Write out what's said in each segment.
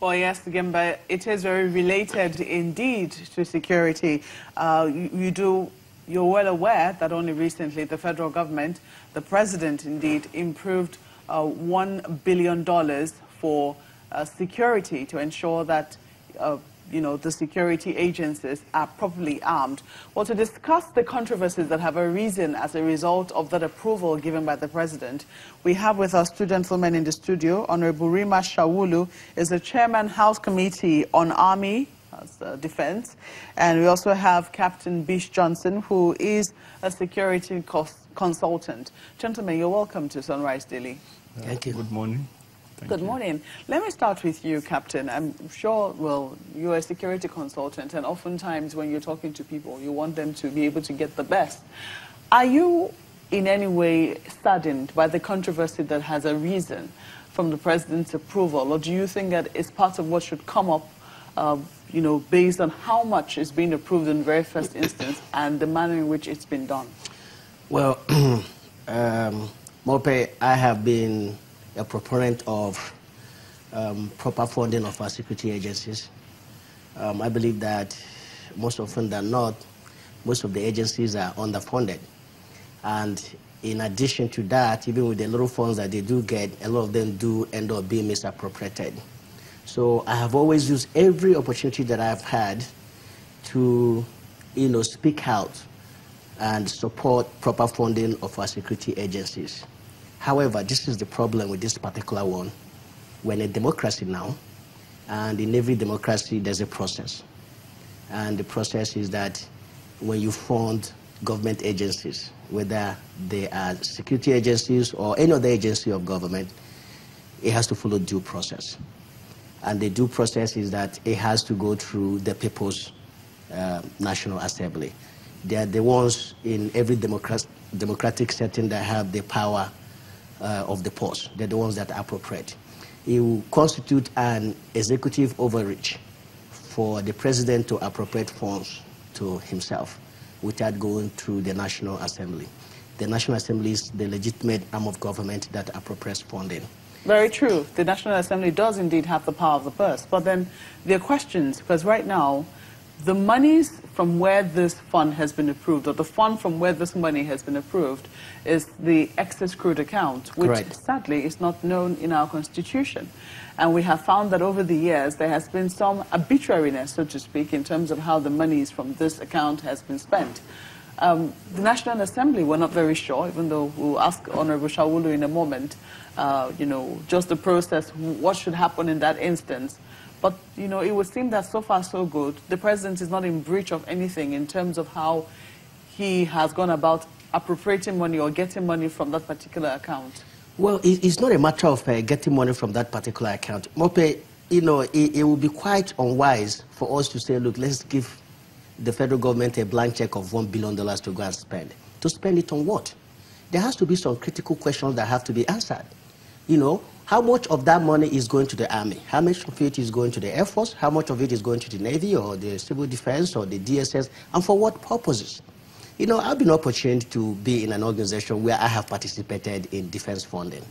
Well, yes, Gemba, it is very related indeed to security. You're well aware that only recently the federal government, the president indeed, improved $1 billion for security to ensure that the security agencies are properly armed. Well, to discuss the controversies that have arisen as a result of that approval given by the president, we have with us two gentlemen in the studio. Honorable Rima Shawulu is the chairman, House Committee on Army Defense, and we also have Captain Bish Johnson, who is a security consultant. Gentlemen, you're welcome to Sunrise Daily. Thank you. Good morning. Good morning. Let me start with you, Captain. I'm sure, well, you're a security consultant, and oftentimes when you're talking to people, you want them to be able to get the best. Are you in any way saddened by the controversy that has arisen from the president's approval, or do you think that it's part of what should come up, based on how much is being approved in the very first instance and the manner in which it's been done? Well, Mope, I have been a proponent of proper funding of our security agencies. I believe that most often than not, most of the agencies are underfunded. And in addition to that, even with the little funds that they do get, a lot of them do end up being misappropriated. So I have always used every opportunity that I've had to, speak out and support proper funding of our security agencies. However, this is the problem with this particular one. We're in a democracy now, and in every democracy there's a process. And the process is that when you fund government agencies, whether they are security agencies or any other agency of government, it has to follow due process. And the due process is that it has to go through the People's National Assembly. They are the ones in every democratic setting that have the power of the purse. They're the ones that are appropriate. It will constitute an executive overreach for the president to appropriate funds to himself without going through the National Assembly. The National Assembly is the legitimate arm of government that appropriates funding. Very true. The National Assembly does indeed have the power of the purse. But then there are questions, because right now, the monies from where this fund has been approved, or the fund from where this money has been approved, is the excess crude account, which Correct. Sadly is not known in our Constitution. And we have found that over the years there has been some arbitrariness, so to speak, in terms of how the monies from this account has been spent. The National Assembly, we're not very sure, even though we'll ask Honorable Shawulu in a moment, just the process, what should happen in that instance. But, it would seem that so far so good. The president is not in breach of anything in terms of how he has gone about appropriating money or getting money from that particular account. Well, it's not a matter of getting money from that particular account. Mope, it would be quite unwise for us to say, look, let's give the federal government a blank check of $1 billion to go and spend. To spend it on what? There has to be some critical questions that have to be answered. How much of that money is going to the Army? How much of it is going to the Air Force? How much of it is going to the Navy or the Civil Defense or the DSS? And for what purposes? I've been opportuned to be in an organization where I have participated in defense funding.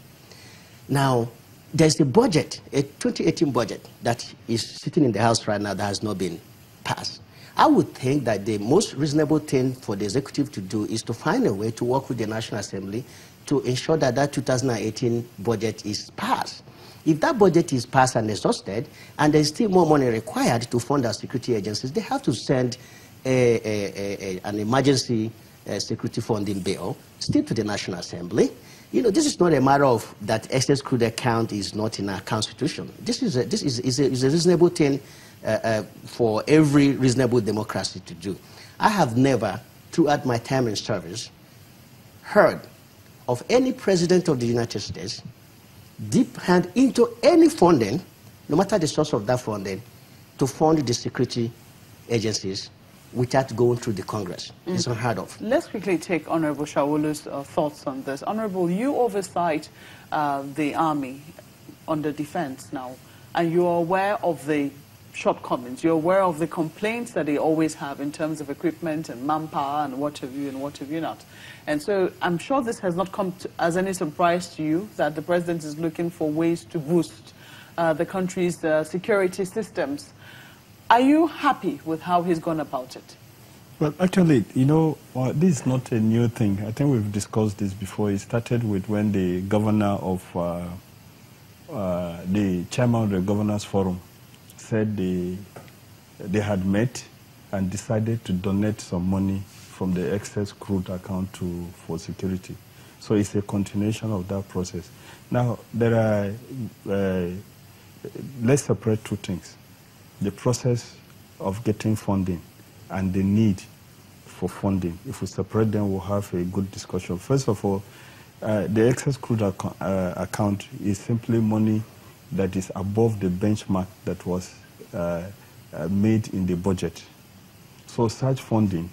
Now, there's a budget, a 2018 budget, that is sitting in the House right now that has not been passed. I would think that the most reasonable thing for the executive to do is to find a way to work with the National Assembly to ensure that that 2018 budget is passed. If that budget is passed and exhausted, and there's still more money required to fund our security agencies, they have to send an emergency security funding bill still to the National Assembly. This is not a matter of that excess crude account is not in our Constitution. This is a reasonable thing for every reasonable democracy to do. I have never, throughout my time in service, heard of any president of the United States dip hand into any funding, no matter the source of that funding, to fund the security agencies without going through the Congress. It's unheard of. Let's quickly take Honorable Shawulu's thoughts on this. Honorable, you oversight the Army under defense now, and you're aware of the shortcomings. You're aware of the complaints that they always have in terms of equipment and manpower and what have you not. And so I'm sure this has not come as any surprise to you that the president is looking for ways to boost the country's security systems. Are you happy with how he's gone about it? Well, actually, you know, this is not a new thing. I think we've discussed this before. It started with when the governor of, the chairman of the Governors Forum said they had met and decided to donate some money from the excess crude account for security. So it's a continuation of that process. Now, there are, let's separate two things. The process of getting funding and the need for funding. If we separate them, we'll have a good discussion. First of all, the excess crude account is simply money that is above the benchmark that was made in the budget. So such funding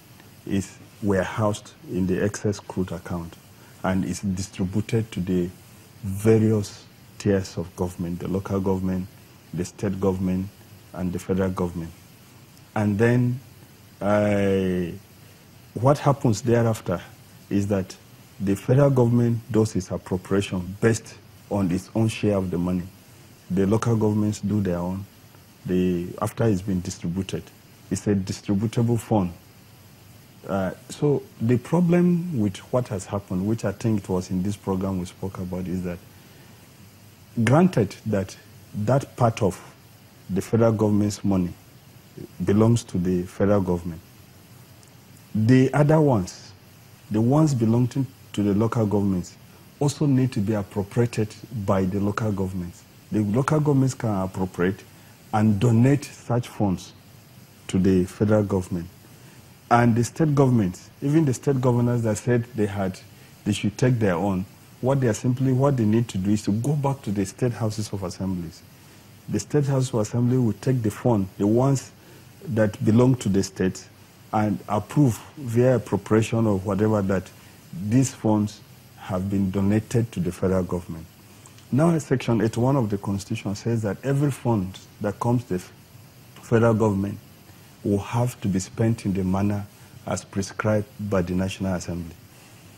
is warehoused in the excess crude account and is distributed to the various tiers of government, the local government, the state government, and the federal government. And then what happens thereafter is that the federal government does its appropriation based on its own share of the money. The local governments do their own. After it's been distributed, it's a distributable fund. So the problem with what has happened, which I think it was in this program we spoke about, is that granted that that part of the federal government's money belongs to the federal government, the other ones, the ones belonging to the local governments, also need to be appropriated by the local governments. The local governments can appropriate and donate such funds to the federal government. And the state governments, even the state governors that said they should take their own, what they need to do is to go back to the state houses of assemblies. The state house of assembly will take the fund, the ones that belong to the states, and approve via appropriation or whatever that these funds have been donated to the federal government. Now, Section 81 of the Constitution says that every fund that comes to the federal government will have to be spent in the manner as prescribed by the National Assembly.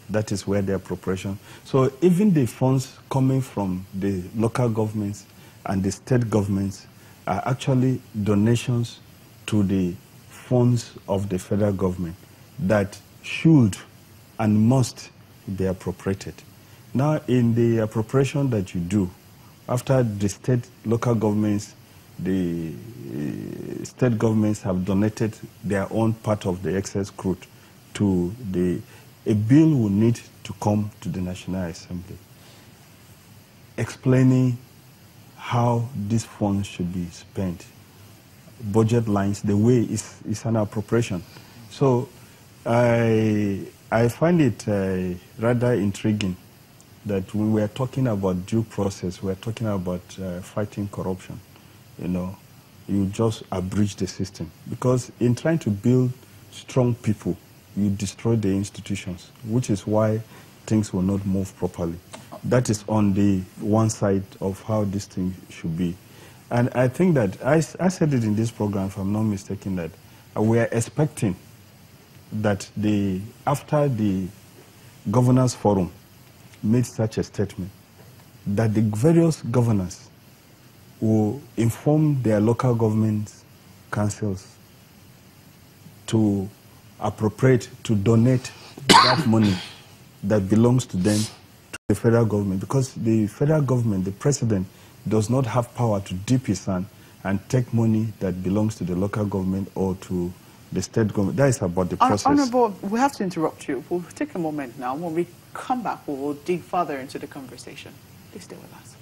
That is where the appropriation. So even the funds coming from the local governments and the state governments are actually donations to the funds of the federal government that should and must be appropriated. Now, in the appropriation that you do, after the state, local governments, the state governments have donated their own part of the excess crude to a bill will need to come to the National Assembly explaining how these funds should be spent, budget lines, the way it's an appropriation. So I find it rather intriguing that when we are talking about due process, we are talking about fighting corruption. You know, you just abridge the system. Because in trying to build strong people, you destroy the institutions, which is why things will not move properly. That is on the one side of how this thing should be. And I think that, I said it in this program, if I'm not mistaken, that we are expecting that after the Governors Forum made such a statement, that the various governors will inform their local government councils to appropriate, to donate that money that belongs to them to the federal government. Because the federal government, the president, does not have power to dip his hand and take money that belongs to the local government or to the state government. That is about the process. Honorable, we have to interrupt you. We'll take a moment now. When we come back, we will dig further into the conversation. Please stay with us.